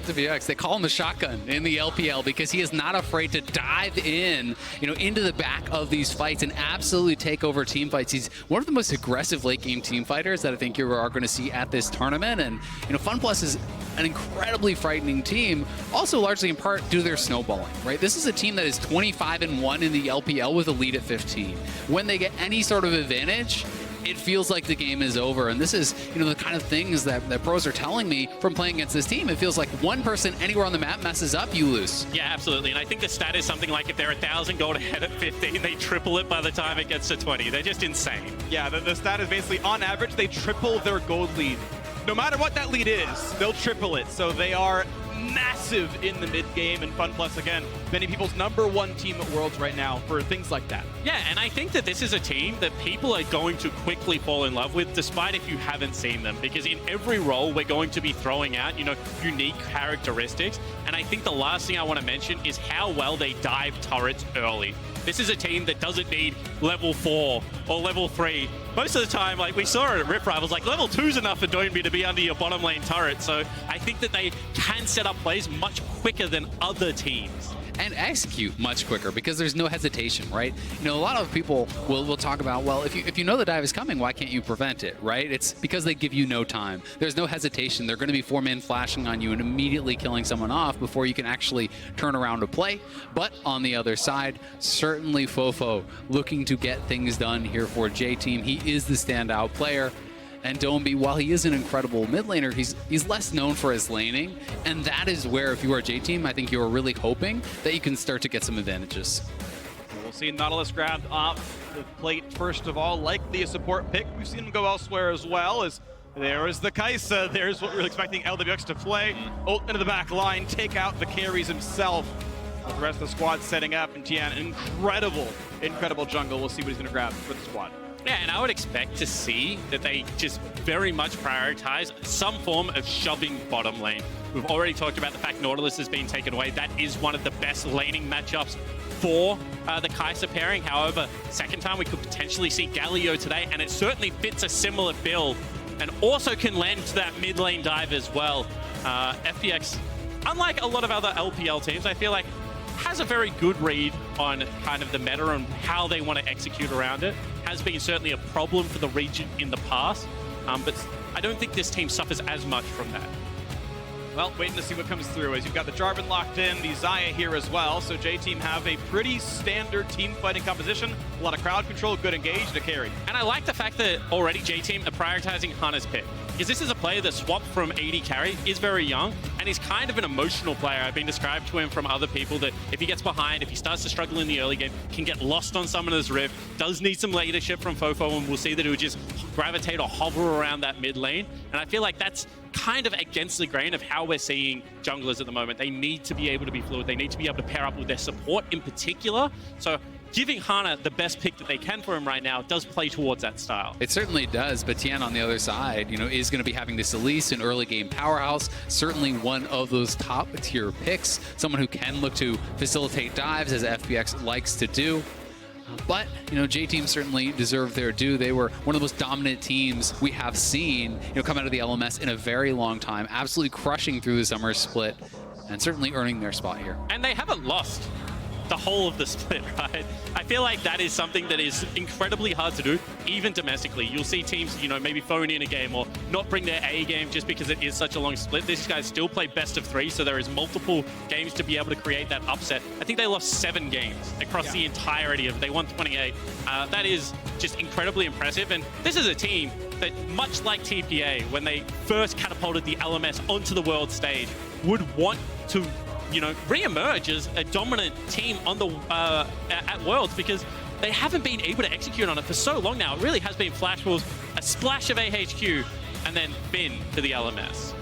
FPX. They call him the shotgun in the LPL because he is not afraid to dive in, into the back of these fights and absolutely take over team fights. He's one of the most aggressive late game team fighters that I think you are going to see at this tournament. And FunPlus is an incredibly frightening team, also largely in part due to their snowballing, right? This is a team that is 25-1 in the LPL with a lead at 15. When they get any sort of advantage, it feels like the game is over. And this is, the kind of things that pros are telling me from playing against this team. It feels like one person anywhere on the map messes up, you lose. Yeah, absolutely. And I think the stat is something like if they're 1,000 gold ahead at 15, they triple it by the time it gets to 20. They're just insane. Yeah, the stat is basically on average, they triple their gold lead. No matter what that lead is, they'll triple it. So they are massive in the mid game, and FunPlus, again, many people's #1 team at Worlds right now for things like that. Yeah, and I think that this is a team that people are going to quickly fall in love with, despite if you haven't seen them, because in every role we're going to be throwing out, unique characteristics. And I think the last thing I want to mention is how well they dive turrets early. This is a team that doesn't need level 4 or level 3. Most of the time, like we saw at Rip Rivals, like level 2 is enough for Doinby to be under your bottom lane turret. So I think that they can set up plays much quicker than other teams. And execute much quicker because there's no hesitation, right? A lot of people will talk about, well, if you know the dive is coming, why can't you prevent it, right? It's because they give you no time. There's no hesitation. They're going to be 4-man flashing on you and immediately killing someone off before you can actually turn around to play. But on the other side, certainly Fofo looking to get things done here for J-Team. He is the standout player. And Doinby, while he is an incredible mid laner, he's less known for his laning. And that is where, if you are J-Team, I think you are really hoping that you can start to get some advantages. We'll see Nautilus grabbed off the plate first of all, likely a support pick. We've seen him go elsewhere as well. As there is the Kai'Sa. There's what we were expecting LWX to play. Ult into the back line, take out the carries himself. With the rest of the squad setting up, and Tian, incredible jungle. We'll see what he's going to grab for the squad. Yeah, and I would expect to see that they just very much prioritize some form of shoving bottom lane. We've already talked about the fact Nautilus has been taken away. That is one of the best laning matchups for the Kai'Sa pairing. However, second time we could potentially see Galio today, and it certainly fits a similar build and also can lend to that mid lane dive as well. FPX, unlike a lot of other LPL teams, I feel like has a very good read on kind of the meta and how they want to execute around it. Has been certainly a problem for the region in the past, but I don't think this team suffers as much from that. Well, waiting to see what comes through as you've got the Jarvan locked in, the Xayah here as well. So J-Team have a pretty standard team fighting composition. A lot of crowd control, good engage to carry. And I like the fact that already J-Team are prioritizing Hana's pick. Because this is a player that swapped from AD carry, is very young, and he's kind of an emotional player. I've been described to him from other people that if he gets behind, if he starts to struggle in the early game, can get lost on Summoner's Rift, does need some leadership from Fofo, and we'll see that he would just gravitate or hover around that mid lane. And I feel like that's kind of against the grain of how we're seeing junglers at the moment. They need to be able to be fluid. They need to be able to pair up with their support in particular. So giving Hana the best pick that they can for him right now does play towards that style. It certainly does, but Tian on the other side, is going to be having this Elise, an early game powerhouse, certainly one of those top tier picks, someone who can look to facilitate dives as FPX likes to do. But, J-Team certainly deserved their due. They were one of the most dominant teams we have seen, come out of the LMS in a very long time, absolutely crushing through the summer split and certainly earning their spot here. And they haven't lost the whole of the split, right? I feel like that is something that is incredibly hard to do, even domestically. You'll see teams, maybe phone in a game or not bring their A game just because it is such a long split. These guys still play best of 3, so there is multiple games to be able to create that upset. I think they lost 7 games across the entirety of it. They won 28. That is just incredibly impressive. And this is a team that, much like TPA, when they first catapulted the LMS onto the world stage, would want to re-emerge as a dominant team on the at Worlds, because they haven't been able to execute on it for so long now. It really has been Flash Wolves, a splash of AHQ, and then Finn to the LMS.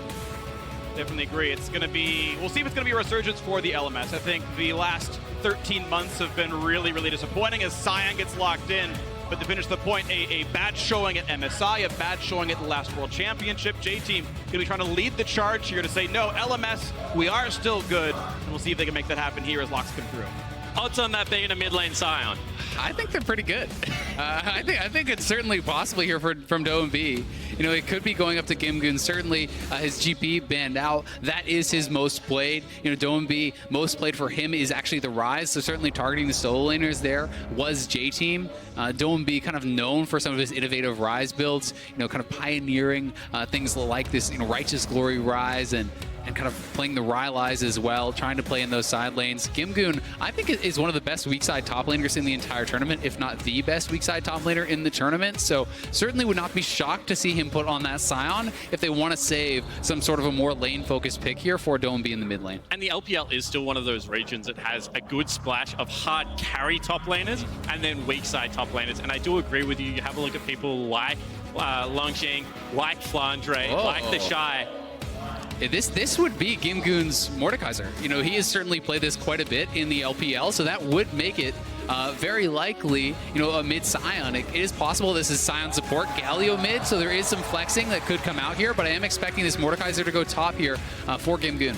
Definitely agree. It's going to be, we'll see if it's going to be a resurgence for the LMS. I think the last 13 months have been really, really disappointing as Sion gets locked in. But to finish the point, a bad showing at MSI, a bad showing at the last World Championship. J-Team going to be trying to lead the charge here to say, no, LMS, we are still good. And we'll see if they can make that happen here as locks come through. odds on that being a mid lane Scion? I think they're pretty good. I think it's certainly possible here from DoeB. You know, it could be going up to Gimgoon. Certainly, his GP banned out. That is his most played. You know, DoeB, most played for him is actually the Rise. So certainly targeting the solo laners there was J-Team. DoeB kind of known for some of his innovative Rise builds. You know, kind of pioneering things like this, you know, Righteous Glory Rise and kind of playing the Rylai's as well, trying to play in those side lanes. Gimgoon, I think, is one of the best weak side top laners in the entire tournament, if not the best weak side top laner in the tournament. So certainly would not be shocked to see him put on that Scion if they want to save some sort of a more lane-focused pick here for DoeB in the mid lane. And the LPL is still one of those regions that has a good splash of hard carry top laners and then weak side top laners. And I do agree with you. You have a look at people like Longxing, like Flandre, like the Shy. This would be Gimgoon's Mordekaiser. You know, he has certainly played this quite a bit in the LPL, so that would make it very likely, you know, a mid Scion. It is possible this is Scion support, Galio mid, so there is some flexing that could come out here, but I am expecting this Mordekaiser to go top here for Gimgoon.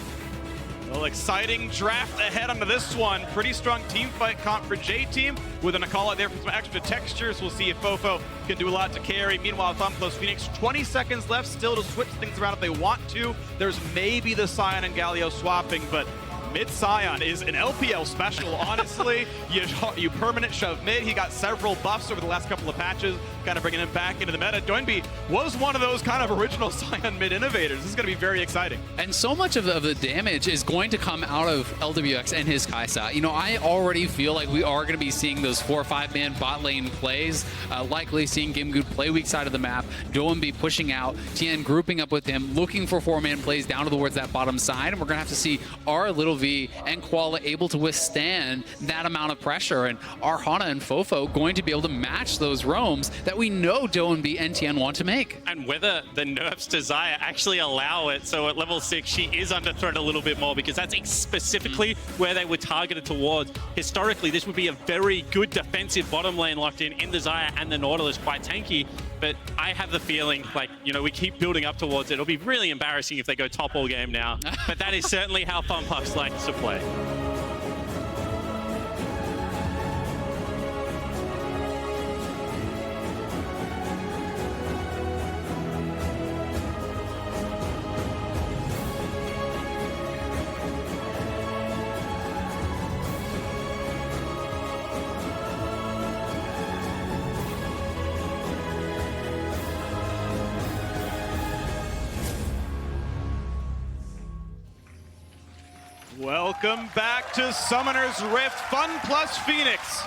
Well, exciting draft ahead onto this one. Pretty strong team fight comp for J-Team with an Akala there for some extra textures. We'll see if Fofo can do a lot to carry. Meanwhile, Thumb plus Phoenix, 20 seconds left still to switch things around if they want to. There's maybe the Scion and Galio swapping, but mid Scion is an LPL special, honestly. You permanent shove mid. He got several buffs over the last couple of patches, kind of bringing him back into the meta. DoeB was one of those kind of original Scion mid innovators. This is going to be very exciting. And so much of the damage is going to come out of LWX and his Kai'Sa. You know, I already feel like we are going to be seeing those 4 or 5 man bot lane plays, likely seeing Gimgoon play weak side of the map, DoeB pushing out, Tien grouping up with him, looking for 4-man plays down towards that bottom side, and we're going to have to see our Little V and Koala able to withstand that amount of pressure, and are Hana and Fofo going to be able to match those roams that we know DoeB and Tien want to make. And whether the nerfs to Xayah actually allow it, so at level 6 she is under threat a little bit more, because that's specifically where they were targeted towards. Historically, this would be a very good defensive bottom lane locked in the Xayah and the Nautilus, quite tanky. But I have the feeling, like, you know, we keep building up towards it. It'll be really embarrassing if they go top all game now. But that is certainly how FunPuffs likes to play. Welcome back to Summoner's Rift, Fun plus Phoenix.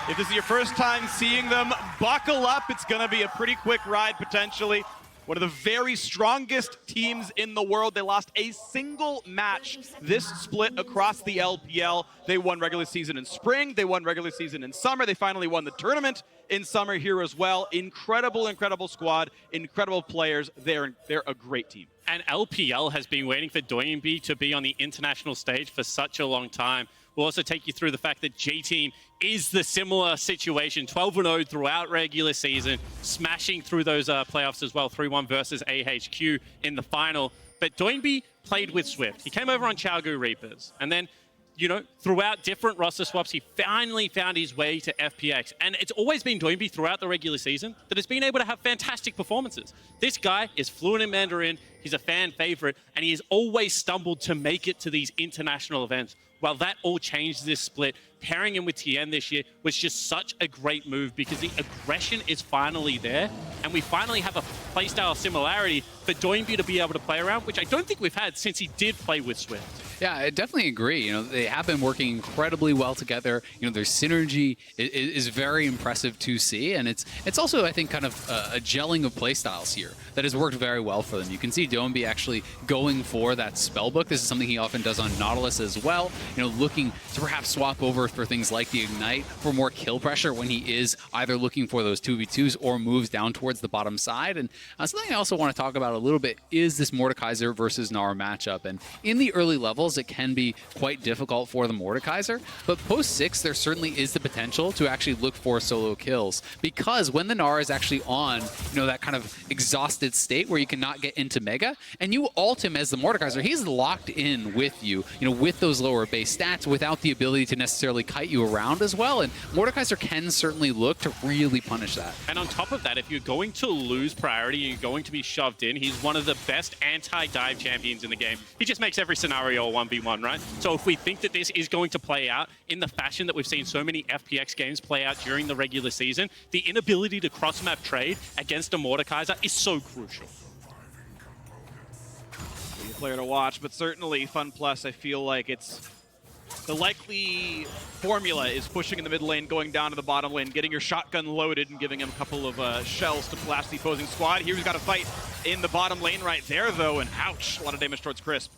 If this is your first time seeing them, buckle up. It's going to be a pretty quick ride, potentially. One of the very strongest teams in the world. They lost a single match this split across the LPL. They won regular season in spring. They won regular season in summer. They finally won the tournament in summer here as well. Incredible, incredible squad. Incredible players. They're a great team. And LPL has been waiting for DoeB to be on the international stage for such a long time. We'll also take you through the fact that J-Team is the similar situation, 12-0 throughout regular season, smashing through those playoffs as well, 3-1 versus AHQ in the final. But DoeB played with Swift. He came over on Chaogu Reapers, and then, you know, throughout different roster swaps, he finally found his way to FPX. And it's always been DoeB throughout the regular season that has been able to have fantastic performances. This guy is fluent in Mandarin, he's a fan favorite, and he has always stumbled to make it to these international events. Well, that all changed this split. Pairing him with Tien this year was just such a great move because the aggression is finally there, and we finally have a playstyle similarity for DoeB to be able to play around, which I don't think we've had since he did play with Swift. Yeah, I definitely agree. You know, they have been working incredibly well together. You know, their synergy is very impressive to see, and it's also, I think, kind of a gelling of playstyles here that has worked very well for them. You can see DoeB actually going for that spellbook. This is something he often does on Nautilus as well. You know, looking to perhaps swap over for things like the Ignite for more kill pressure when he is either looking for those 2v2s or moves down towards the bottom side. And something I also want to talk about a little bit is this Mordekaiser versus Gnar matchup. And in the early levels, it can be quite difficult for the Mordekaiser, but post 6, there certainly is the potential to actually look for solo kills, because when the Gnar is actually on, you know, that kind of exhausted state where you cannot get into Mega Mega, and you ult him as the Mordekaiser, he's locked in with you, with those lower base stats without the ability to necessarily kite you around as well. And Mordekaiser can certainly look to really punish that. And on top of that, if you're going to lose priority and you're going to be shoved in, he's one of the best anti-dive champions in the game. He just makes every scenario a 1v1, right? So if we think that this is going to play out in the fashion that we've seen so many FPX games play out during the regular season, the inability to cross-map trade against a Mordekaiser is so crucial. A player to watch, but certainly FunPlus, I feel like it's the likely formula is pushing in the mid lane, going down to the bottom lane, getting your shotgun loaded and giving him a couple of shells to blast the opposing squad. Here he's got a fight in the bottom lane right there, though, and ouch, a lot of damage towards Crisp.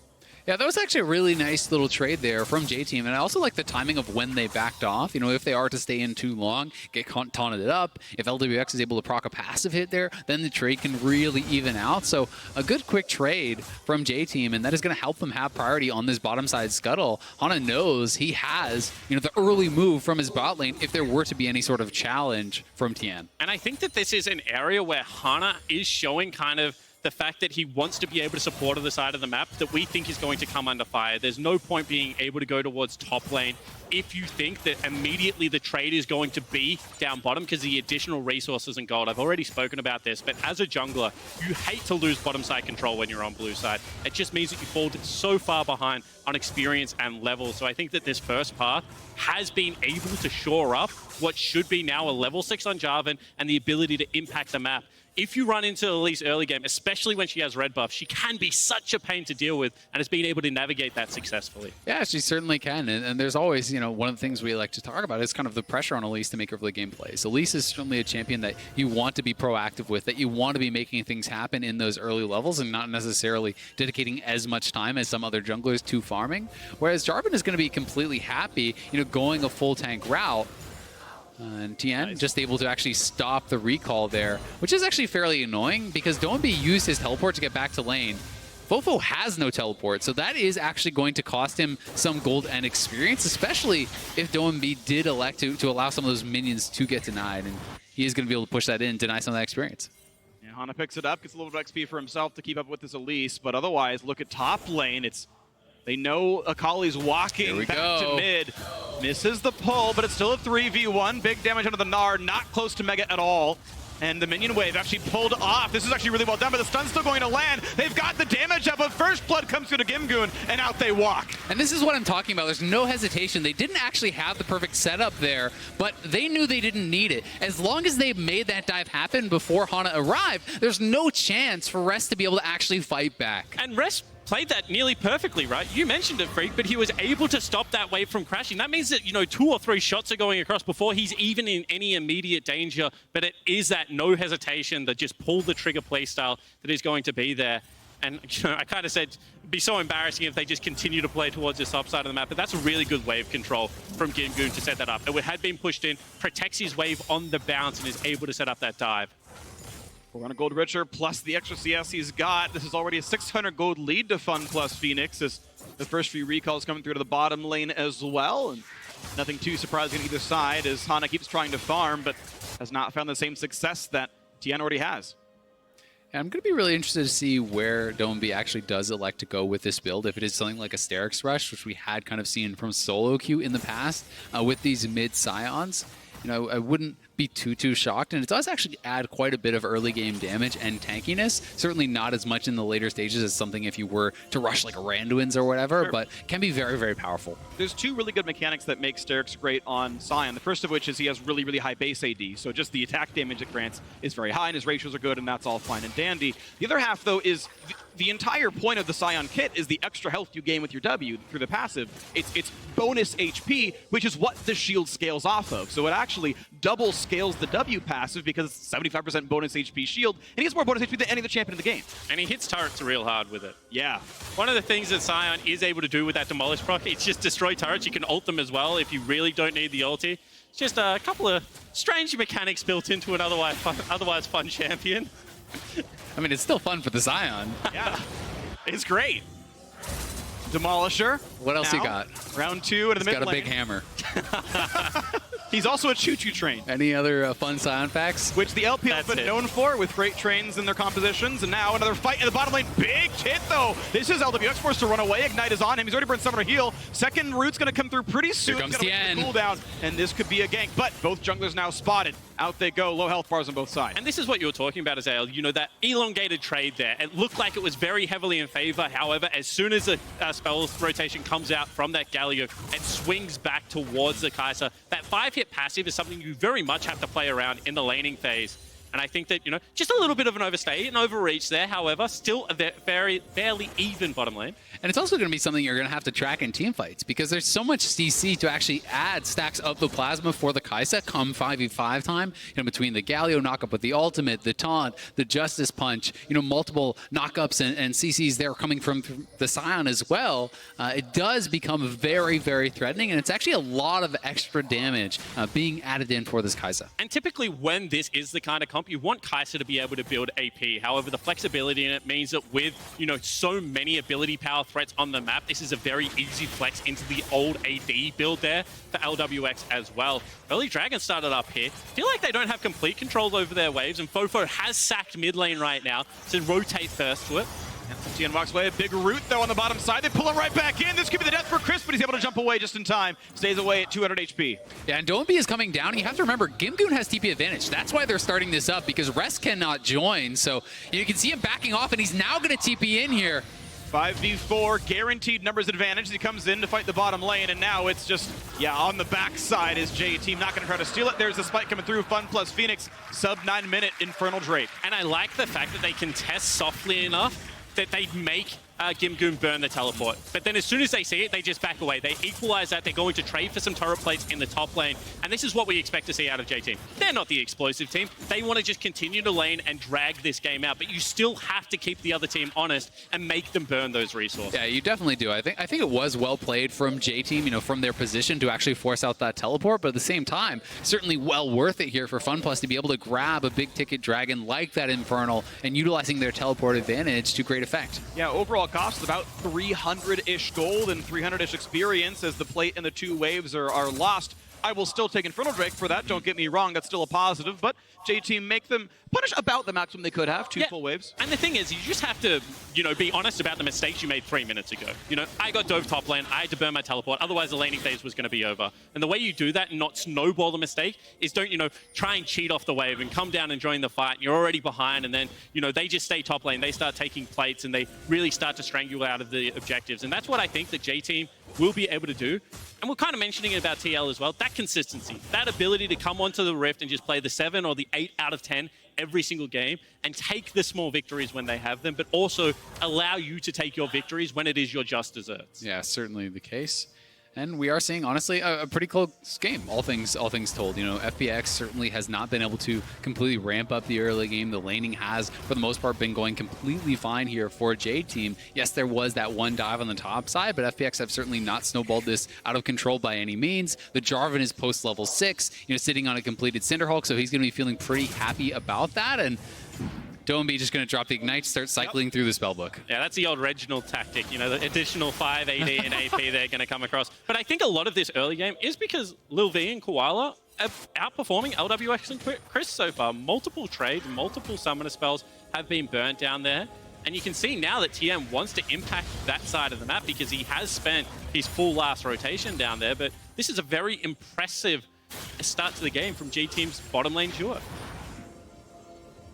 Yeah, that was actually a really nice little trade there from J-Team, and I also like the timing of when they backed off. If they are to stay in too long, get taunted up, if LWX is able to proc a passive hit there, then the trade can really even out. So a good quick trade from J-Team, and that is going to help them have priority on this bottom side scuttle. Hana knows he has, the early move from his bot lane if there were to be any sort of challenge from Tian. And I think that this is an area where Hana is showing kind of the fact that he wants to be able to support on the side of the map that we think is going to come under fire. There's no point being able to go towards top lane if you think that immediately the trade is going to be down bottom because the additional resources and gold. I've already spoken about this, but as a jungler, you hate to lose bottom side control when you're on blue side. It just means that you fall so far behind on experience and level. So I think that this first path has been able to shore up what should be now a level 6 on Jarvan and the ability to impact the map. If you run into Elise early game, especially when she has red buff, she can be such a pain to deal with, and has been able to navigate that successfully. Yeah, she certainly can, and there's always, one of the things we like to talk about is kind of the pressure on Elise to make early game plays. Elise is certainly a champion that you want to be proactive with, that you want to be making things happen in those early levels and not necessarily dedicating as much time as some other junglers to farming, whereas Jarvan is going to be completely happy, going a full tank route. And Tian just able to actually stop the recall there, which is actually fairly annoying because Doinb used his teleport to get back to lane. Fofo has no teleport, so that is actually going to cost him some gold and experience, especially if Doinb did elect to allow some of those minions to get denied, and he is going to be able to push that in, deny some of that experience. Yeah, Hana picks it up, gets a little bit of XP for himself to keep up with this Elise, but otherwise, look at top lane. They know Akali's walking back to mid. Misses the pull, but it's still a 3v1. Big damage under the Gnar, not close to Mega at all. And the minion wave actually pulled off. This is actually really well done, but the stun's still going to land. They've got the damage up, but first blood comes through to Gimgoon, and out they walk. And this is what I'm talking about. There's no hesitation. They didn't actually have the perfect setup there, but they knew they didn't need it. As long as they made that dive happen before Hana arrived, there's no chance for Rest to be able to actually fight back. And Rest played that nearly perfectly, right? You mentioned it, Freak, but he was able to stop that wave from crashing. That means that, 2 or 3 shots are going across before he's even in any immediate danger, but it is that no hesitation, that just pull the trigger playstyle that is going to be there. And I kind of said it'd be so embarrassing if they just continue to play towards this top side of the map, but that's a really good wave control from Gimgoon to set that up. It had been pushed in, protects his wave on the bounce, and is able to set up that dive. 400 gold richer, plus the extra CS he's got. This is already a 600 gold lead to FunPlus Phoenix, as the first few recalls coming through to the bottom lane as well. And nothing too surprising on either side, as Hana keeps trying to farm, but has not found the same success that Tian already has. And I'm going to be really interested to see where Doinb actually does elect to go with this build. If it is something like a Sterix Rush, which we had kind of seen from solo queue in the past with these mid Scions. I wouldn't be too shocked, and it does actually add quite a bit of early game damage and tankiness. Certainly not as much in the later stages as something if you were to rush like a Randuin's or whatever, but can be very, very powerful. There's 2 really good mechanics that make Sterix great on Scion. The first of which is he has really, really high base AD, so just the attack damage it grants is very high, and his ratios are good, and that's all fine and dandy. The other half, though, is the entire point of the Scion kit is the extra health you gain with your W through the passive. It's bonus HP, which is what the shield scales off of. So it actually double scales the W passive because it's 75% bonus HP shield, and he has more bonus HP than any other champion in the game. And he hits turrets real hard with it. Yeah. One of the things that Scion is able to do with that Demolish proc, it's just destroy turrets. You can ult them as well if you really don't need the ulti. It's just a couple of strange mechanics built into an otherwise fun champion. I mean, it's still fun for the Scion. Yeah, it's great. Demolisher. What else you got? Round 2 into the mid lane. Got a big hammer. He's also a choo-choo train. Any other fun sound facts? Which the LPL has That's been it. known for with freight trains in their compositions. And now another fight in the bottom lane. Big hit, though. This is LWX forced to run away. Ignite is on him. He's already burned Summoner Heal. Second root's going to come through pretty soon. Here comes He's gotta wait Tien. for the cooldown, and this could be a gank. But both junglers now spotted. Out they go. Low health bars on both sides. And this is what you were talking about, Azale. You know, that elongated trade there. It looked like it was very heavily in favor. However, as soon as the spells rotation comes out from that Galio, it swings back towards the Kai'Sa. That 5-hit passive is something you very much have to play around in the laning phase. And I think that, you know, just a little bit of an overstay and overreach there. However, still a fairly even bottom lane. And it's also going to be something you're going to have to track in team fights because there's so much CC to actually add stacks of the plasma for the Kai'Sa come 5v5 time. You know, between the Galio knockup with the ultimate, the taunt, the Justice Punch, you know, multiple knockups and CCs there coming from the Scion as well. It does become very, very threatening, and it's actually a lot of extra damage being added in for this Kai'Sa. And typically when this is the kind of comp, you want Kai'Sa to be able to build AP. However, the flexibility in it means that with, you know, so many ability power threats on the map, this is a very easy flex into the old AD build there for LWX as well. Early Dragon started up here. Feel like they don't have complete control over their waves, and Fofo has sacked mid lane right now to rotate first to it. Tien walks away. A big root, though, on the bottom side. They pull him right back in. This could be the death for Chris, but he's able to jump away just in time. Stays away at 200 HP. Yeah, and Dombey is coming down. You have to remember, Gimgoon has TP advantage. That's why they're starting this up, because Rest cannot join. So you can see him backing off, and he's now going to TP in here. 5v4, guaranteed numbers advantage. He comes in to fight the bottom lane, and now it's just, yeah, on the backside is J-Team. Not going to try to steal it. There's a spike coming through. Fun plus Phoenix, sub 9-minute Infernal Drake. And I like the fact that they can test softly enough that they make Gimgoon burn the teleport. But then as soon as they see it, they just back away. They equalize that. They're going to trade for some turret plates in the top lane. And this is what we expect to see out of J-Team. They're not the explosive team. They want to just continue to lane and drag this game out. But you still have to keep the other team honest and make them burn those resources. Yeah, you definitely do. I think it was well played from J-Team, you know, from their position to actually force out that teleport. But at the same time, certainly well worth it here for FunPlus to be able to grab a big ticket dragon like that Infernal and utilizing their teleport advantage to great effect. Yeah, overall cost is about 300-ish gold and 300-ish experience as the plate and the two waves are lost. I will still take Infernal Drake for that, don't get me wrong, that's still a positive, but J-Team make them punish about the maximum they could have, two full waves. And the thing is, you just have to, you know, be honest about the mistakes you made 3 minutes ago. You know, I got dove top lane, I had to burn my teleport, otherwise the laning phase was going to be over. And the way you do that and not snowball the mistake is don't, you know, try and cheat off the wave and come down and join the fight. You're already behind, and then, you know, they just stay top lane, they start taking plates, and they really start to strangle you out of the objectives. And that's what I think that J-Team will be able to do. And we're kind of mentioning it about TL as well, that consistency, that ability to come onto the Rift and just play the 7 or the 8 out of 10 every single game and take the small victories when they have them, but also allow you to take your victories when it is your just desserts. Yeah, certainly the case. And we are seeing, honestly, a pretty close game, all things told. You know, FPX certainly has not been able to completely ramp up the early game. The laning has, for the most part, been going completely fine here for J-Team. Yes, there was that one dive on the top side, but FPX have certainly not snowballed this out of control by any means. The Jarvan is post-level 6, you know, sitting on a completed Cinderhulk, so he's going to be feeling pretty happy about that. And Dombey just going to drop the Ignite, start cycling through the spellbook. Yeah, that's the old Reginald tactic. You know, the additional 5 AD and AP they're going to come across. But I think a lot of this early game is because Lil V and Koala are outperforming LWX and Chris so far. Multiple trades, multiple summoner spells have been burnt down there. And you can see now that TM wants to impact that side of the map because he has spent his full last rotation down there. But this is a very impressive start to the game from J-Team's bottom lane duo.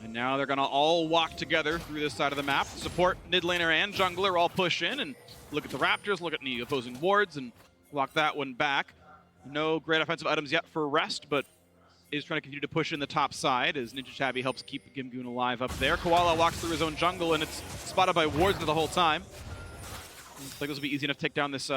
And now they're going to all walk together through this side of the map. Support, mid laner, and jungler all push in and look at the Raptors, look at the opposing wards, and walk that one back. No great offensive items yet for Rest, but is trying to continue to push in the top side as Ninja Tabby helps keep Gimgoon alive up there. Koala walks through his own jungle, and it's spotted by wards the whole time. Looks like this will be easy enough to take down this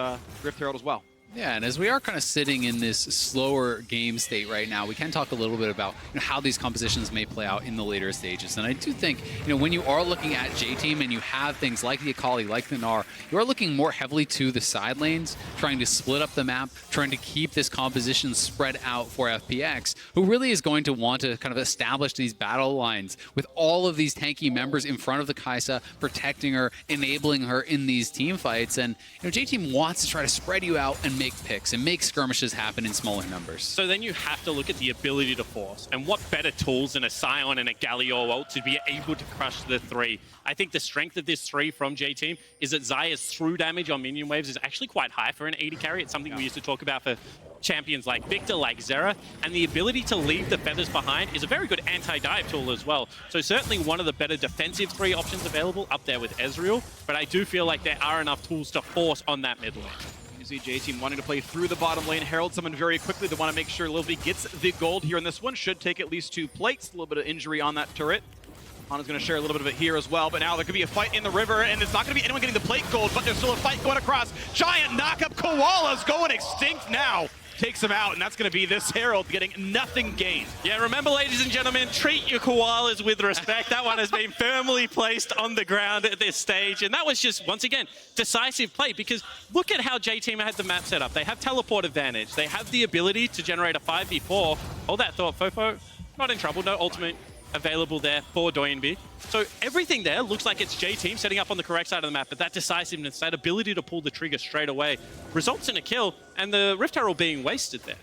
Rift Herald as well. Yeah, and as we are kind of sitting in this slower game state right now, we can talk a little bit about, you know, how these compositions may play out in the later stages. And I do think, you know, when you are looking at J-Team and you have things like the Akali, like the Gnar, you are looking more heavily to the side lanes, trying to split up the map, trying to keep this composition spread out for FPX, who really is going to want to kind of establish these battle lines with all of these tanky members in front of the Kai'Sa, protecting her, enabling her in these team fights. And, you know, J-Team wants to try to spread you out and make picks and make skirmishes happen in smaller numbers. So then you have to look at the ability to force. And what better tools than a Scion and a Galio ult to be able to crush the 3. I think the strength of this 3 from J-Team is that Zaya's through damage on minion waves is actually quite high for an AD carry. It's something we used to talk about for champions like Victor, like Zera, and the ability to leave the feathers behind is a very good anti-dive tool as well. So certainly one of the better defensive 3 options available up there with Ezreal, but I do feel like there are enough tools to force on that mid lane. You see J-Team wanting to play through the bottom lane, herald someone very quickly. They want to make sure Lilvi gets the gold here in this one. Should take at least 2 plates, a little bit of injury on that turret. Hana's going to share a little bit of it here as well, but now there could be a fight in the river, and it's not going to be anyone getting the plate gold, but there's still a fight going across. Giant knock-up, Koala's going extinct now. Takes him out, and that's going to be this Herald getting nothing gained. Yeah, remember, ladies and gentlemen, treat your koalas with respect. That one has been firmly placed on the ground at this stage, and that was just, once again, decisive play, because look at how J-Team had the map set up. They have teleport advantage. They have the ability to generate a 5v4. Hold that thought, Fofo. Not in trouble, no ultimate available there for Doyenby. So everything there looks like it's J-Team setting up on the correct side of the map, but that decisiveness, that ability to pull the trigger straight away results in a kill, and the Rift Herald being wasted there.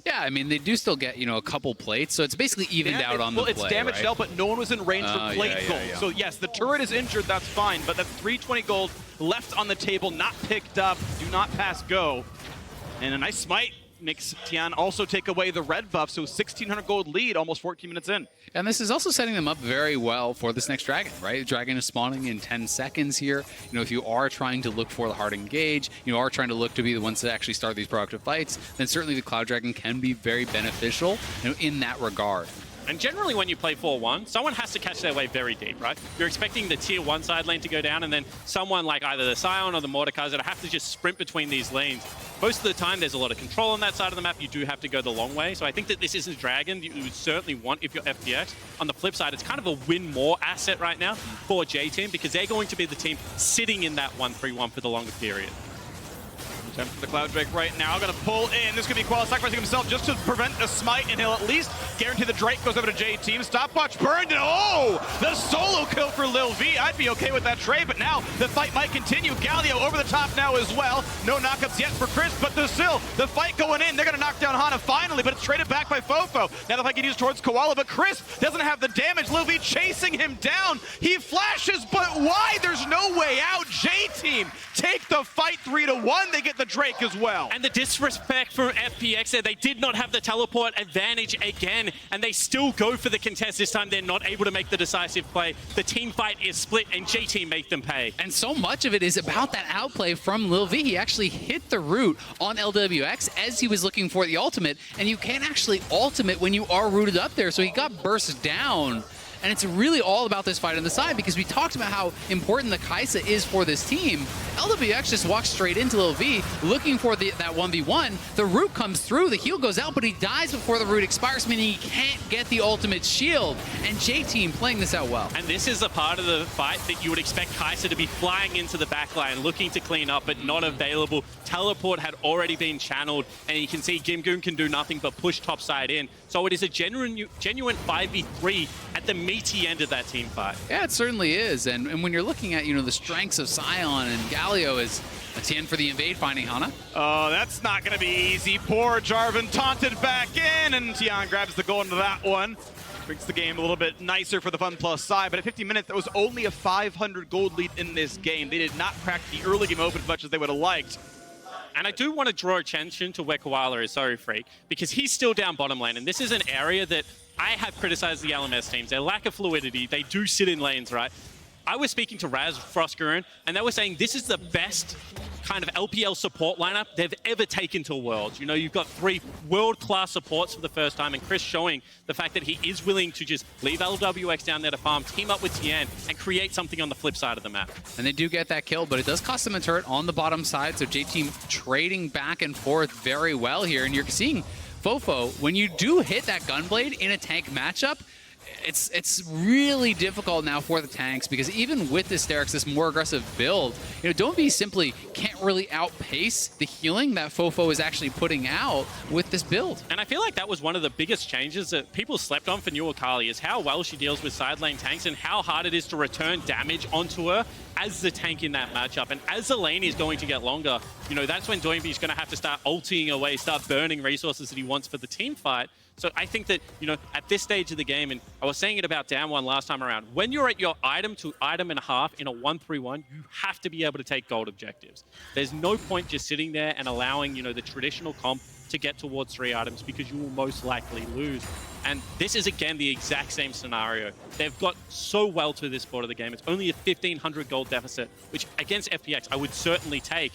Yeah, I mean, they do still get, a couple plates, so it's basically evened out on the play, Well, it's damaged right? out, but no one was in range for plate gold. Yeah. So yes, the turret is injured, that's fine, but that's 320 gold left on the table, not picked up, do not pass go. And a nice smite makes Tian also take away the red buff, so 1,600 gold lead, almost 14 minutes in. And this is also setting them up very well for this next dragon, right? The dragon is spawning in 10 seconds here. If you are trying to look for the hard engage, you are trying to look to be the ones that actually start these proactive fights, then certainly the Cloud Dragon can be very beneficial in that regard. And generally when you play 4-1, someone has to catch their way very deep, right? You're expecting the tier 1 side lane to go down, and then someone like either the Scion or the Mordekaiser that have to just sprint between these lanes. Most of the time, there's a lot of control on that side of the map. You do have to go the long way. So I think that this is a dragon you would certainly want if you're FPX. On the flip side, it's kind of a win more asset right now for J-Team, because they're going to be the team sitting in that 1-3-1 for the longer period. Attempt for the Cloud Drake right now, gonna pull in. This could be Koala sacrificing himself just to prevent the smite, and he'll at least guarantee the Drake goes over to J-Team. Stopwatch burned, and oh! The solo kill for Lil V. I'd be okay with that trade, but now the fight might continue. Galio over the top now as well. No knockups yet for Chris, but there's still the fight going in. They're gonna knock down Hana finally, but it's traded back by Fofo. Now the fight gets used towards Koala, but Chris doesn't have the damage. Lil V chasing him down. He flashes, but why? There's no way out. J-Team take the fight 3-1. They get the Drake as well. And the disrespect from FPX there, they did not have the teleport advantage again, and they still go for the contest this time. They're not able to make the decisive play. The team fight is split, and J-Team make them pay. And so much of it is about that outplay from Lil V. He actually hit the root on LWX as he was looking for the ultimate, and you can't actually ultimate when you are rooted up there, so he got burst down. And it's really all about this fight on the side, because we talked about how important the Kaisa is for this team. LWX just walks straight into Lil V, looking for that 1v1. The root comes through, the heal goes out, but he dies before the root expires, meaning he can't get the ultimate shield. And J-Team playing this out well. And this is a part of the fight that you would expect Kaisa to be flying into the backline, looking to clean up, but not available. Teleport had already been channeled, and you can see Gimgoon can do nothing but push topside in. So it is a genuine 5v3 at the meaty end of that team fight. Yeah, it certainly is. And when you're looking at, the strengths of Scion and Galio is a 10 for the invade finding Hana. Oh, that's not going to be easy. Poor Jarvan taunted back in, and Tian grabs the goal into that one. Makes the game a little bit nicer for the Fun Plus side, but at 50 minutes, that was only a 500 gold lead in this game. They did not crack the early game open as much as they would have liked. And I do want to draw attention to where Koala is, sorry Freak, because he's still down bottom lane, and this is an area that I have criticized the LMS teams. Their lack of fluidity, they do sit in lanes, right? I was speaking to Raz Frostgurun, and they were saying this is the best kind of LPL support lineup they've ever taken to Worlds. You've got 3 world-class supports for the first time, and Chris showing the fact that he is willing to just leave LWX down there to farm, team up with Tian, and create something on the flip side of the map. And they do get that kill, but it does cost them a turret on the bottom side, so J-Team trading back and forth very well here, and you're seeing Fofo, when you do hit that Gunblade in a tank matchup, it's really difficult now for the tanks, because even with this Derek, this more aggressive build, Doyenby simply can't really outpace the healing that Fofo is actually putting out with this build. And I feel like that was one of the biggest changes that people slept on for New Akali, is how well she deals with side lane tanks and how hard it is to return damage onto her. as the tank in that matchup. And as the lane is going to get longer, you know, that's when Doinby is going to have to start ulting away, start burning resources that he wants for the team fight. So I think that, you know, at this stage of the game, and I was saying it about down one last time around, when you're at your item to item and a half in a 1-3-1, you have to be able to take gold objectives. There's no point just sitting there and allowing, you know, the traditional comp to get towards 3 items because you will most likely lose. And this is, again, the exact same scenario. They've got so well to this part of the game. It's only a 1,500 gold deficit, which against FPX I would certainly take.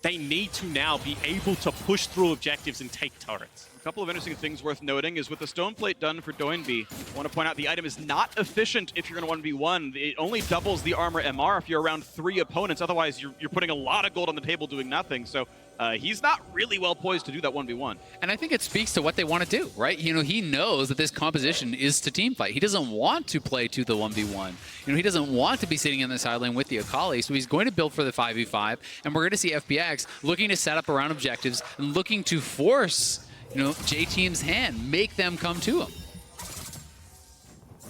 They need to now be able to push through objectives and take turrets. A couple of interesting things worth noting is with the stone plate done for Doinby, I want to point out the item is not efficient if you're going to 1v1. It only doubles the armor MR if you're around 3 opponents. Otherwise, you're putting a lot of gold on the table doing nothing. So he's not really well poised to do that 1v1. And I think it speaks to what they want to do, right? You know, he knows that this composition is to team fight. He doesn't want to play to the 1v1. You know, he doesn't want to be sitting in the side lane with the Akali, so he's going to build for the 5v5. And we're going to see FPX looking to set up around objectives and looking to force, you know, J-Team's hand, make them come to him.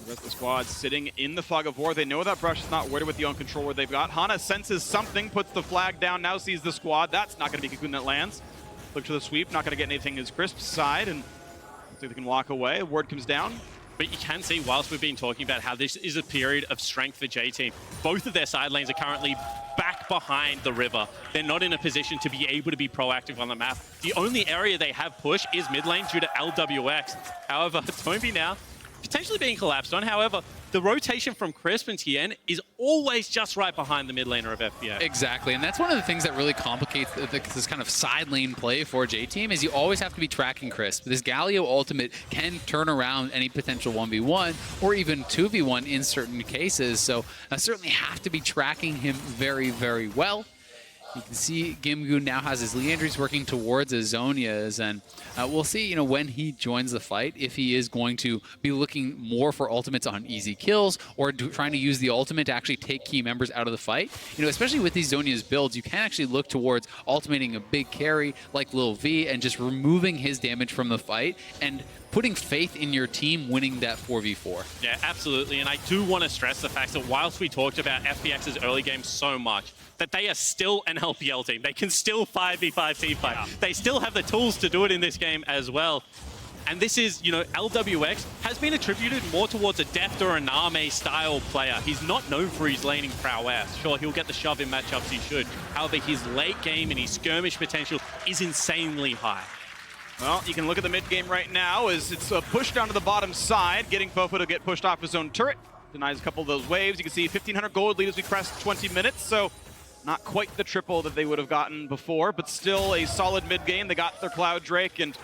The rest of the squad sitting in the fog of war. They know that Brush is not worried with the own control where they've got. Hana senses something, puts the flag down, now sees the squad. That's not going to be Cocoon that lands. Look to the sweep, not going to get anything as Crisp's side, and I think they can walk away. Ward comes down. But you can see, whilst we've been talking about how this is a period of strength for J-Team, both of their side lanes are currently back behind the river. They're not in a position to be able to be proactive on the map. The only area they have push is mid lane due to LWX. However, Doinby now potentially being collapsed on. However, the rotation from Crisp and Tien is always just right behind the mid laner of FPX. Exactly, and that's one of the things that really complicates this kind of side lane play for J-Team is you always have to be tracking Crisp. This Galio ultimate can turn around any potential 1v1 or even 2v1 in certain cases, so I certainly have to be tracking him very, very well. You can see Gimgoon now has his Leandries working towards his Zhonya's, and we'll see, you know, when he joins the fight, if he is going to be looking more for ultimates on easy kills or trying to use the ultimate to actually take key members out of the fight. You know, especially with these Zhonya's builds, you can actually look towards ultimating a big carry like Lil V and just removing his damage from the fight and putting faith in your team winning that 4v4. Yeah, absolutely. And I do want to stress the fact that whilst we talked about FPX's early game so much, that they are still an LPL team. They can still 5v5 team fight. Yeah. They still have the tools to do it in this game as well. And this is, you know, LWX has been attributed more towards a Deft or a Name style player. He's not known for his laning prowess. Sure, he'll get the shove in matchups, he should. However, his late game and his skirmish potential is insanely high. Well, you can look at the mid game right now as it's a push down to the bottom side, getting Fofo to get pushed off his own turret. Denies a couple of those waves. You can see 1,500 gold lead as we crest 20 minutes, so not quite the triple that they would have gotten before, but still a solid mid game. They got their Cloud Drake, and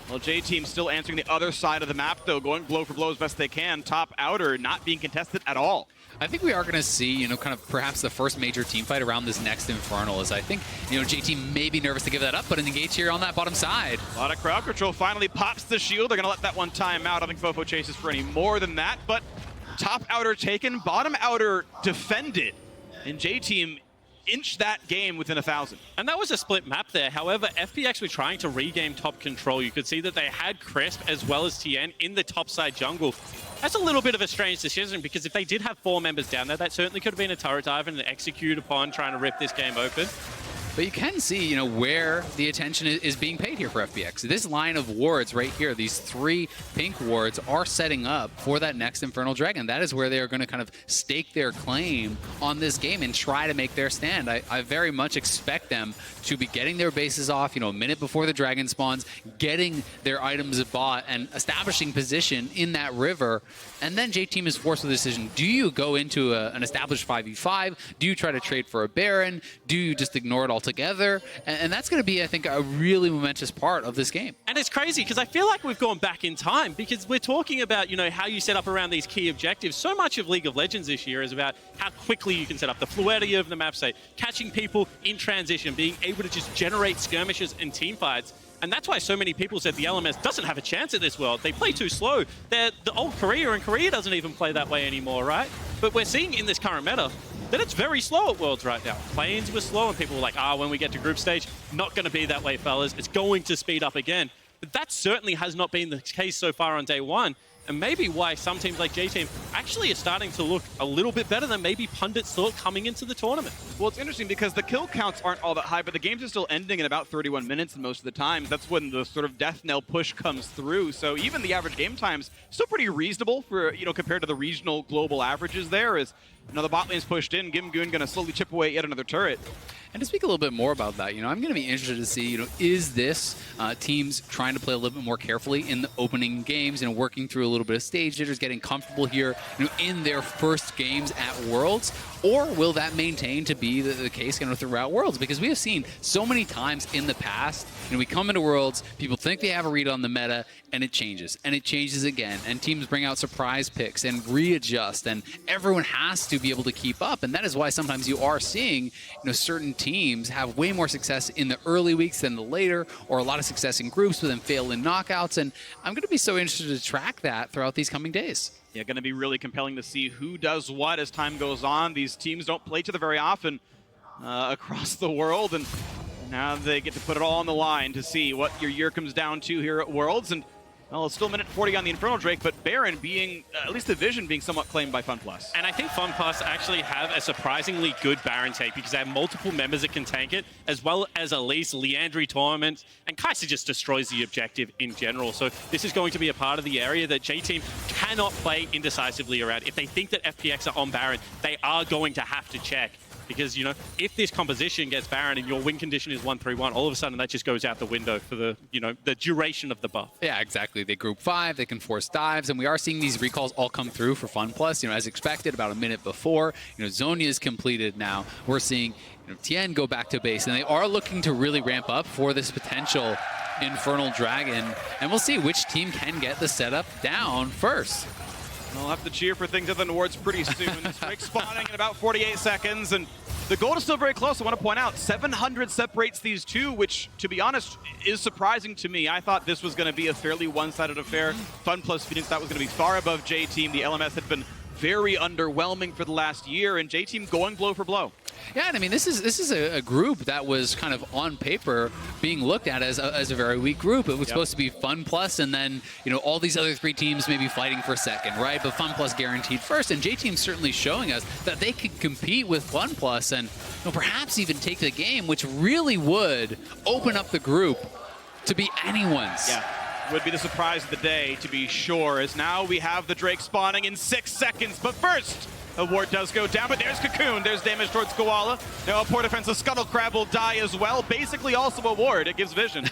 well, J-Team still answering the other side of the map, though, going blow for blow as best they can. Top outer not being contested at all. I think we are going to see, you know, kind of perhaps the first major team fight around this next Infernal, as I think, you know, J-Team may be nervous to give that up, but engage here on that bottom side. A lot of crowd control. Finally pops the shield. They're going to let that one time out. I don't think Fofo chases for any more than that, but top outer taken, bottom outer defended, and J-Team inch that game within 1,000. And that was a split map there. However, FPX were trying to regain top control. You could see that they had Crisp as well as Tien in the top side jungle. That's a little bit of a strange decision because if they did have 4 members down there, that certainly could have been a turret dive and an execute upon trying to rip this game open. But you can see, you know, where the attention is being paid here for FPX. This line of wards right here, these 3 pink wards are setting up for that next Infernal Dragon. That is where they are going to kind of stake their claim on this game and try to make their stand. I very much expect them to be getting their bases off, you know, a minute before the dragon spawns, getting their items bought and establishing position in that river. And then J-Team is forced with a decision. Do you go into an established 5v5? Do you try to trade for a Baron? Do you just ignore it altogether? And that's going to be, I think, a really momentous part of this game. And it's crazy because I feel like we've gone back in time because we're talking about, you know, how you set up around these key objectives. So much of League of Legends this year is about how quickly you can set up, the fluidity of the map state, catching people in transition, being able to just generate skirmishes and team fights. And that's why so many people said the LMS doesn't have a chance at this world. They play too slow. They're the old Korea, and Korea doesn't even play that way anymore, right? But we're seeing in this current meta that it's very slow at Worlds right now. Planes were slow, and people were like, when we get to group stage, not going to be that way, fellas. It's going to speed up again. But that certainly has not been the case so far on day one. and maybe why some teams like J-Team actually are starting to look a little bit better than maybe pundits thought coming into the tournament. Well, it's interesting because the kill counts aren't all that high, but the games are still ending in about 31 minutes, and most of the times that's when the sort of death knell push comes through. So even the average game time's still pretty reasonable for, compared to the regional global averages there. As the bot lane's pushed in, Gimgoon going to slowly chip away at yet another turret. And to speak a little bit more about that, I'm going to be interested to see, is this teams trying to play a little bit more carefully in the opening games and working through a little bit of stage jitters, getting comfortable here, in their first games at Worlds, or will that maintain to be the case throughout Worlds? Because we have seen so many times in the past, we come into Worlds, people think they have a read on the meta, and it changes again, and teams bring out surprise picks and readjust, and everyone has to be able to keep up, and that is why sometimes you are seeing, certain teams have way more success in the early weeks than the later, or a lot of success in groups but then fail in knockouts, and I'm going to be so interested to track that throughout these coming days. Yeah, going to be really compelling to see who does what as time goes on. These teams don't play each other very often across the world, and now they get to put it all on the line to see what your year comes down to here at Worlds. And well, it's still a minute 40 on the Infernal Drake, but Baron being, at least the vision being somewhat claimed by FunPlus. And I think FunPlus actually have a surprisingly good Baron take because they have multiple members that can tank it, as well as Elise, Leandry Tournament, and Kai'Sa just destroys the objective in general. So this is going to be a part of the area that J-Team cannot play indecisively around. If they think that FPX are on Baron, they are going to have to check. Because, if this composition gets Baron and your win condition is 1-3-1, all of a sudden that just goes out the window for the, the duration of the buff. Yeah, exactly. They group 5, they can force dives, and we are seeing these recalls all come through for FunPlus, as expected, about a minute before. Zonia is completed now. We're seeing, Tien go back to base, and they are looking to really ramp up for this potential Infernal Dragon, and we'll see which team can get the setup down first. We'll have to cheer for things other than Wards pretty soon. This Drake spawning in about 48 seconds, and the gold is still very close. I want to point out, 700 separates these two, which, to be honest, is surprising to me. I thought this was going to be a fairly one-sided affair. FunPlus Phoenix thought was going to be far above J-Team. The LMS had been very underwhelming for the last year, and J-Team going blow for blow. Yeah, and I mean, this is a group that was kind of on paper being looked at as a very weak group. It was supposed to be FunPlus, and then all these other 3 teams maybe fighting for second, right? But FunPlus guaranteed first, and J-Team's certainly showing us that they could compete with FunPlus and perhaps even take the game, which really would open up the group to be anyone's. Yeah. Would be the surprise of the day, to be sure, as now we have the Drake spawning in 6 seconds. But first, a ward does go down, but there's Cocoon. There's damage towards Koala. Now a poor defensive Scuttle Crab will die as well. Basically also a ward. It gives vision.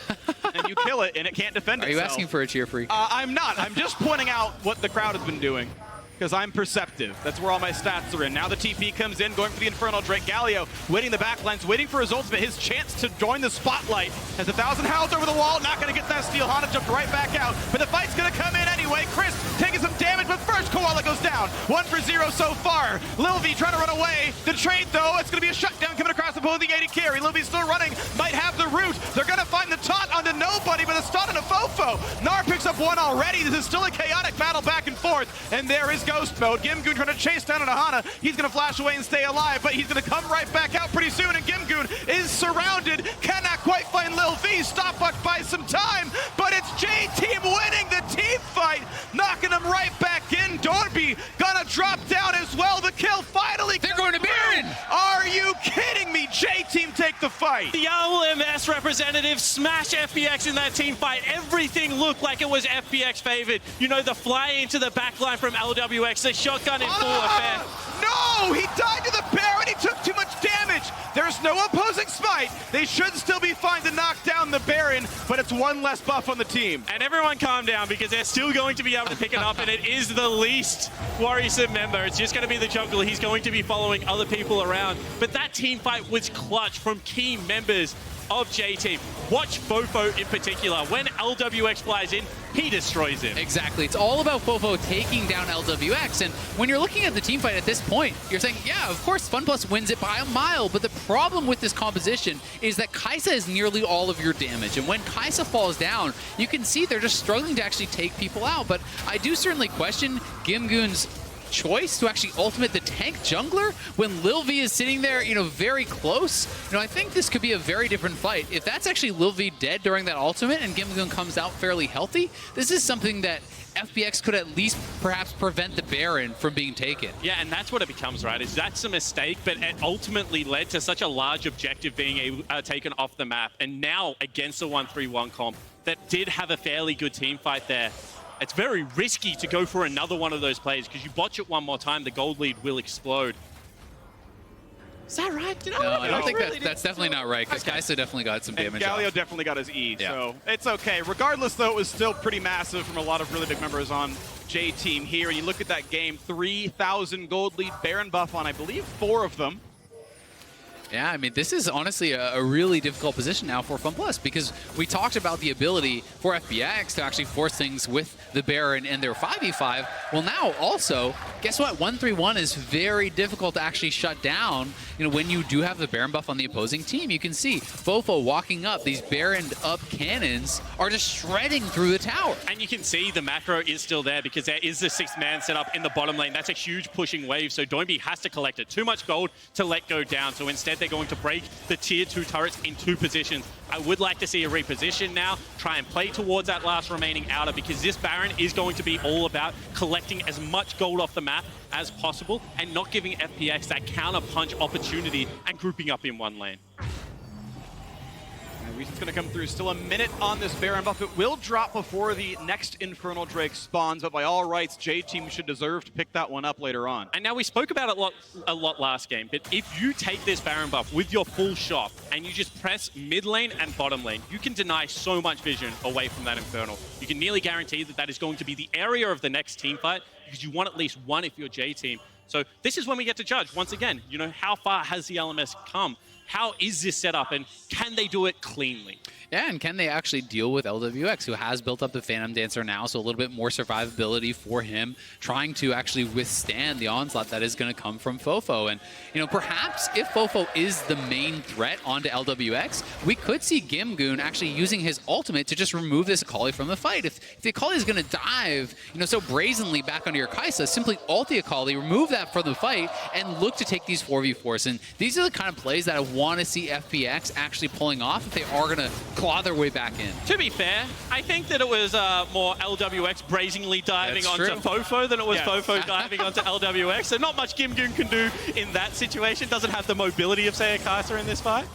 And you kill it, and it can't defend itself. Are you asking for a cheer free? I'm not. I'm just pointing out what the crowd has been doing. Because I'm perceptive. That's where all my stats are in. Now the TP comes in, going for the Infernal Drake. Galio waiting the backlines, waiting for his ultimate, his chance to join the spotlight. Has 1,000 health over the wall, not going to get that steal. Hana jumped right back out, but the fight's going to come in anyway. Chris taking some damage, but first Koala goes down. 1 for 0 so far. Lil V trying to run away. The trade, though, it's going to be a shutdown coming across the opposing AD carry. Lil V still running, might have the root. They're going to find the taunt onto nobody, but a stun on a Fofo. Nar picks up 1 already. This is still a chaotic battle back and forth, and there is Ghost Mode. Gimgoon trying to chase down Hana. He's going to flash away and stay alive, but he's going to come right back out pretty soon, and Gimgoon is surrounded. Cannot quite find Lil V. Stopwatch buys some time, but it's J-Team winning the team fight, knocking him right back in. Dorby gonna drop down as well. The kill finally. They're going to Baron. Are you kidding me? J-Team take the fight. The LMS representative smashed FPX in that team fight. Everything looked like it was FPX favored. The fly into the backline from LWX, the shotgun in full effect. No, he died to the Baron. He took too much damage. There's no opposing smite. They should still be fine to knock down the Baron, but it's 1 less buff on the team. And everyone calm down because they're still going to be able to pick it up, and it is the least worrisome member. It's just going to be the jungler. He's going to be following other people around. But that team fight was clutch from key members of J-Team. Watch Fofo in particular. When LWX flies in, he destroys him. Exactly. It's all about Fofo taking down LWX. And when you're looking at the team fight at this point, you're saying, yeah, of course, FunPlus wins it by a mile. But the problem with this composition is that Kai'Sa is nearly all of your damage. And when Kai'Sa falls down, you can see they're just struggling to actually take people out. But I do certainly question Gimgoon's choice to actually ultimate the tank jungler when Lil V is sitting there, very close. I think this could be a very different fight. If that's actually Lil V dead during that ultimate and Gimgoon comes out fairly healthy, this is something that FPX could at least perhaps prevent the Baron from being taken. Yeah, and that's what it becomes, right? Is that's a mistake, but it ultimately led to such a large objective being taken off the map. And now, against a 1-3-1 comp that did have a fairly good team fight there, it's very risky to go for another one of those plays, because you botch it one more time, the gold lead will explode. Is that right? No, I don't think that's definitely not right, because Kaisa definitely got some damage. Galio off. definitely got his E, Yeah. so it's okay. Regardless, though, it was still pretty massive from a lot of really big members on J Team here. And you look at that game, 3,000 gold lead, Baron buff on, I believe, 4 of them. Yeah, I mean, this is honestly a really difficult position now for FunPlus, because we talked about the ability for FPX to actually force things with the Baron and their 5v5. Well, now also, guess what? 1-3-1 is very difficult to actually shut down. You know, when you do have the Baron buff on the opposing team, you can see Fofo walking up. These Baroned up cannons are just shredding through the tower. And you can see the macro is still there, because there is the 6-man setup in the bottom lane. That's a huge pushing wave, so Doinby has to collect it. Too much gold to let go down, so instead they're going to break the tier 2 turrets in 2 positions. I would like to see a reposition now, try and play towards that last remaining outer, because this Baron is going to be all about collecting as much gold off the map as possible and not giving FPX that counter punch opportunity and grouping up in one lane. Reason's going to come through. Still a minute on this Baron buff. It will drop before the next Infernal Drake spawns, but by all rights, J-Team should deserve to pick that one up later on. And now we spoke about it a lot last game, but if you take this Baron buff with your full shot and you just press mid lane and bottom lane, you can deny so much vision away from that Infernal. You can nearly guarantee that that is going to be the area of the next team fight, because you want at least one if you're J-Team. So this is when we get to judge, once again, you know, how far has the LMS come? How is this set up, and can they do it cleanly? Yeah, and can they actually deal with LWX, who has built up the Phantom Dancer now, so a little bit more survivability for him, trying to actually withstand the onslaught that is going to come from Fofo. And, you know, perhaps if Fofo is the main threat onto LWX, we could see Gimgoon actually using his ultimate to just remove this Akali from the fight. If the Akali is going to dive, you know, so brazenly back onto your Kaisa, simply ult the Akali, remove that from the fight, and look to take these 4v4s. And these are the kind of plays that I want to see FPX actually pulling off if they are going to claw their way back in. To be fair, I think that it was more LWX brazenly diving onto Fofo than it was Fofo diving onto LWX. So not much Gimgoon can do in that situation. Doesn't have the mobility of, say, a Kaisa in this fight.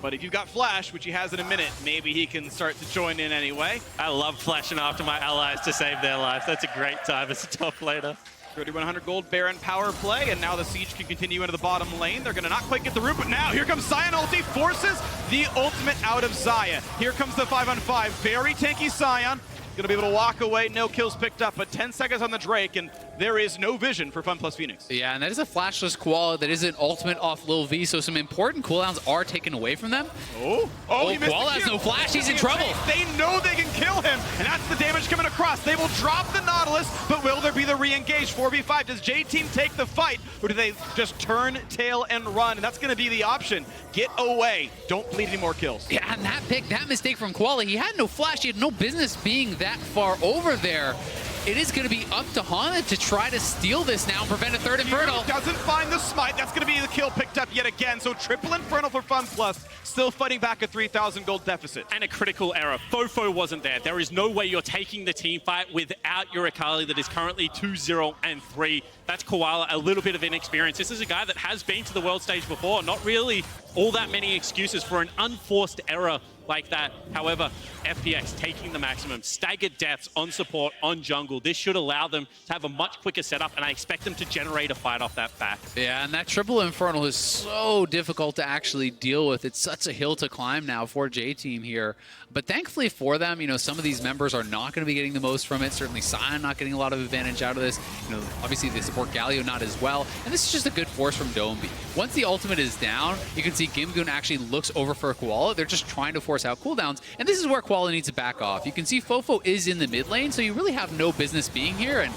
But if you've got Flash, which he has in a minute, maybe he can start to join in anyway. I love flashing after my allies to save their lives. That's a great time as a top laner. 3,100 gold Baron power play, and now the Siege can continue into the bottom lane. They're going to not quite get the root, but now here comes Sion ulti, forces the ultimate out of Xayah. Here comes the 5-on-5, very tanky Sion. Going to be able to walk away, no kills picked up, but 10 seconds on the Drake, and there is no vision for FunPlus Phoenix. Yeah, and that is a flashless Koala that is an ultimate off Lil V, so some important cooldowns are taken away from them. Oh, he missed Koala has no flash, he's in trouble. They know they can kill him, and that's the damage coming across. They will drop the Nautilus, but will there be the re-engage? 4v5, does J-Team take the fight, or do they just turn, tail, and run? And that's going to be the option. Get away, don't bleed any more kills. Yeah, and that pick, that mistake from Koala, he had no flash, he had no business being that far over there. It is going to be up to Hana to try to steal this now and prevent a third Infernal. Doesn't find the smite. That's going to be the kill picked up yet again. So triple Infernal for FunPlus, still fighting back a 3,000 gold deficit. And a critical error. Fofo wasn't there. There is no way you're taking the team fight without your Akali that is currently 2-0-3. That's Koala, a little bit of inexperience. This is a guy that has been to the world stage before. Not really all that many excuses for an unforced error like that. However, FPX taking the maximum, staggered deaths on support, on jungle. This should allow them to have a much quicker setup, and I expect them to generate a fight off that fact. Yeah, and that triple Infernal is so difficult to actually deal with. It's such a hill to climb now for J-Team here. But thankfully for them, you know, some of these members are not going to be getting the most from it. Certainly Sion not getting a lot of advantage out of this. You know, obviously they support Galio not as well. And this is just a good force from Doinby. Once the ultimate is down, you can see Gimgoon actually looks over for Koala. They're just trying to force out cooldowns. And this is where Koala needs to back off. You can see Fofo is in the mid lane, so you really have no business being here. And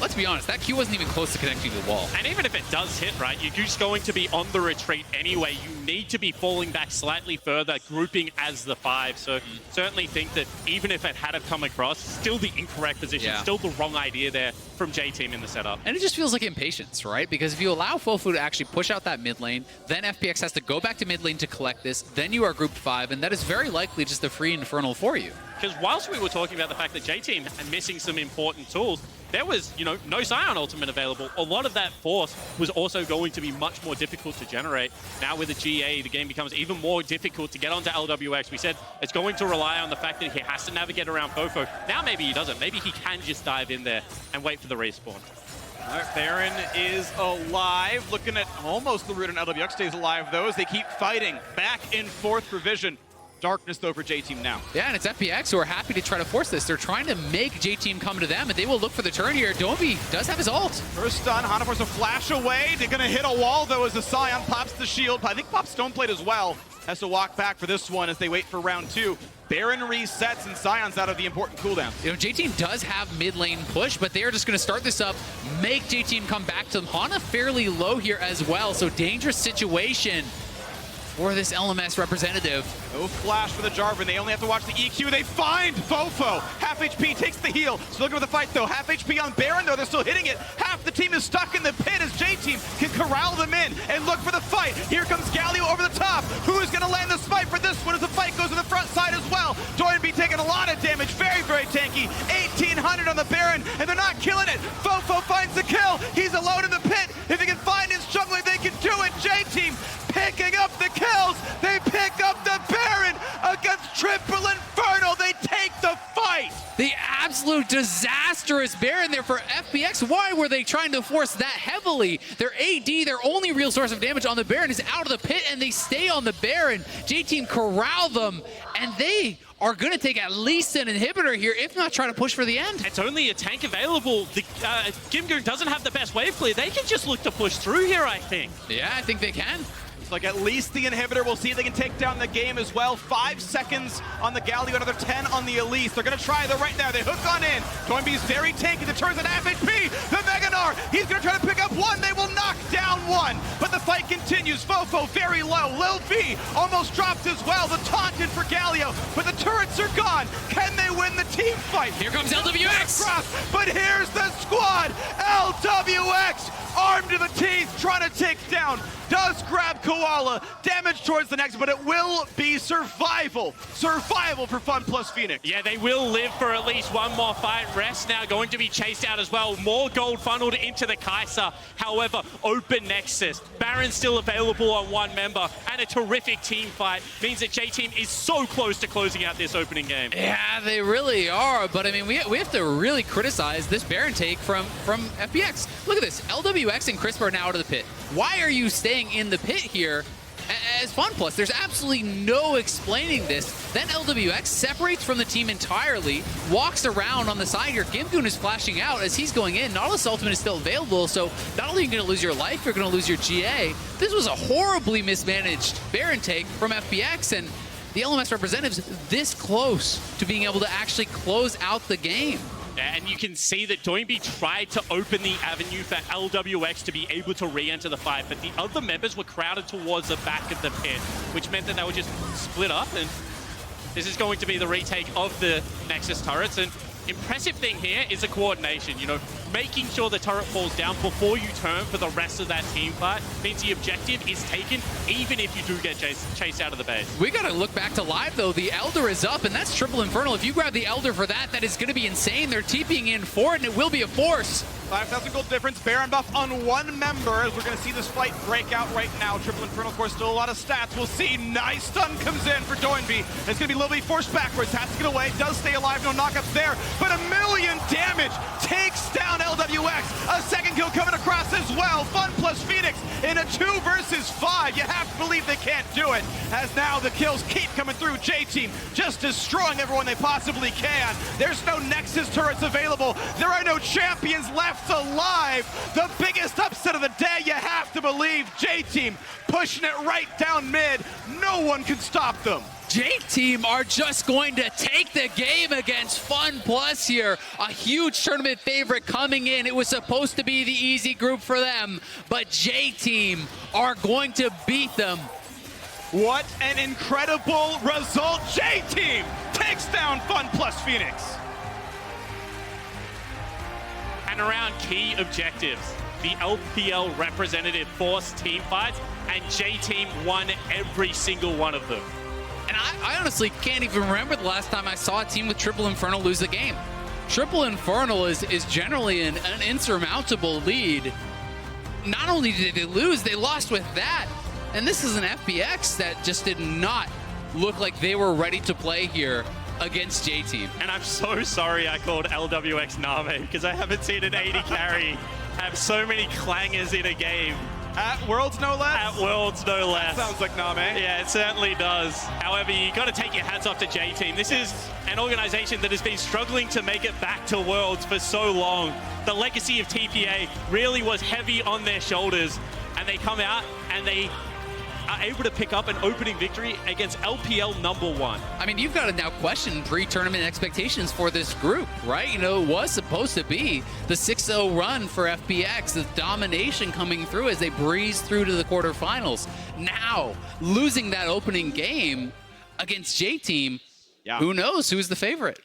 let's be honest, that Q wasn't even close to connecting to the wall. And even if it does hit, right, you're just going to be on the retreat anyway. You need to be falling back slightly further, grouping as the 5. So certainly think that even if it had have come across, still the incorrect position, still the wrong idea there from J-Team in the setup. And it just feels like impatience, right? Because if you allow Fofu to actually push out that mid lane, then FPX has to go back to mid lane to collect this, then you are grouped 5, and that is very likely just a free Infernal for you. Because whilst we were talking about the fact that J-Team are missing some important tools, there was, no Scion ultimate available. A lot of that force was also going to be much more difficult to generate. Now with the GA, the game becomes even more difficult to get onto LWX. We said it's going to rely on the fact that he has to navigate around Fofo. Now maybe he doesn't. Maybe he can just dive in there and wait for the respawn. All right, Baron is alive. Looking at almost the root, and LWX stays alive, though, as they keep fighting back and forth for vision. Darkness, though, for J-Team now. Yeah, and it's FPX who are happy to try to force this. They're trying to make J-Team come to them, and they will look for the turn here. Doinby does have his ult. First stun, Hanafor's a flash away. They're going to hit a wall, though, as the Scion pops the shield. I think pops Stoneplate as well. Has to walk back for this one as they wait for round 2. Baron resets, and Scion's out of the important cooldowns. J-Team does have mid lane push, but they are just going to start this up, make J-Team come back to them. Hana fairly low here as well, so dangerous situation for this LMS representative. No flash for the Jarvan. They only have to watch the EQ. They find Fofo. Half HP takes the heal. Still looking for the fight, though. Half HP on Baron, though. They're still hitting it. Half the team is stuck in the pit as J-Team can corral them in and look for the fight. Here comes Galio over the top. Who is going to land the smite for this one as the fight goes to the front side as well? Doinby taking a lot of damage. Very, very tanky. 1,800 on the Baron, and they're not killing it. Fofo finds the kill. He's alone in the pit. If he can find his jungler, they can do it. J-Team picking up the kills. They pick up the Baron against Triple Infernal. They take the fight. The absolute disastrous Baron there for FPX. Why were they trying to force that heavily? Their AD, their only real source of damage on the Baron, is out of the pit, and they stay on the Baron. J-Team corral them, and they are going to take at least an inhibitor here, if not try to push for the end. It's only a tank available. The Gimgoon doesn't have the best wave clear. They can just look to push through here, I think. Yeah, I think they can. Like at least the inhibitor. We'll see if they can take down the game as well. 5 seconds on the Galio, another 10 on the Elise. They're going to try though right now. They hook on in. Doinby's very tanky. The turns at half HP. The Meganar. He's going to try to pick up one. They will knock down one. But the fight continues. Fofo very low. Lil V almost dropped as well. The taunt in for Galio. But the turrets are gone. Can they win the team fight? Here comes LWX. But here's the squad. LWX armed to the teeth, trying to take down. Does grab Koala, damage towards the next, but it will be survival. Survival for Fun plus Phoenix. Yeah, they will live for at least one more fight. Rest now going to be chased out as well. More gold funneled into the Kai'Sa. However, open Nexus. Baron still available on one member, and a terrific team fight means that J-Team is so close to closing out this opening game. Yeah, they really are, but I mean, we have to really criticize this Baron take from FPX. Look at this, LWX and Crisp are now out of the pit. Why are you staying in the pit here as Fun Plus? There's absolutely no explaining this. Then LWX separates from the team entirely, walks around on the side here. Gimgoon is flashing out as he's going in. Nautilus Ultimate is still available, so not only are you going to lose your life, you're going to lose your GA. This was a horribly mismanaged Baron take from FPX, and the LMS representatives this close to being able to actually close out the game. And you can see that Doinby tried to open the avenue for LWX to be able to re-enter the fight, but the other members were crowded towards the back of the pit, which meant that they were just split up, and this is going to be the retake of the Nexus turrets. And impressive thing here is the coordination, making sure the turret falls down before you turn for the rest of that team fight means the objective is taken, even if you do get chased out of the base. We got to look back to live, though. The Elder is up, and that's Triple Infernal. If you grab the Elder for that, that is going to be insane. They're TPing in for it, and it will be a force. 5,000 gold difference. Baron buff on one member as we're going to see this fight break out right now. Triple Infernal, of course, still a lot of stats. We'll see. Nice stun comes in for Doinby. It's going to be Lil B forced backwards. Has to get away. Does stay alive. No knockups there. But 1,000,000 damage takes down LWX. A second kill coming across as well. Fun plus Phoenix in a 2 versus 5. You have to believe they can't do it. As now the kills keep coming through. J-Team just destroying everyone they possibly can. There's no Nexus turrets available. There are no champions left alive. The biggest upset of the day, you have to believe. J-Team pushing it right down mid. No one can stop them. J-Team are just going to take the game against Fun Plus here. A huge tournament favorite coming in. It was supposed to be the easy group for them, but J-Team are going to beat them. What an incredible result. J-Team takes down Fun Plus Phoenix. And around key objectives, the LPL representative forced team fights, and J-Team won every single one of them. And I honestly can't even remember the last time I saw a team with Triple Infernal lose a game. Triple Infernal is generally an insurmountable lead. Not only did they lose, they lost with that. And this is an FPX that just did not look like they were ready to play here against J-Team. And I'm so sorry I called LWX Name, because I haven't seen an 80 carry have so many clangers in a game. At Worlds, no less? At Worlds, no less. That sounds like Name. Yeah, it certainly does. However, you got to take your hats off to J-Team. This is an organization that has been struggling to make it back to Worlds for so long. The legacy of TPA really was heavy on their shoulders, and they come out and they are able to pick up an opening victory against LPL #1. I mean, you've got to now question pre-tournament expectations for this group, right? You know, it was supposed to be the 6-0 run for FPX, the domination coming through as they breeze through to the quarterfinals. Now, losing that opening game against J-Team, who knows who's the favorite?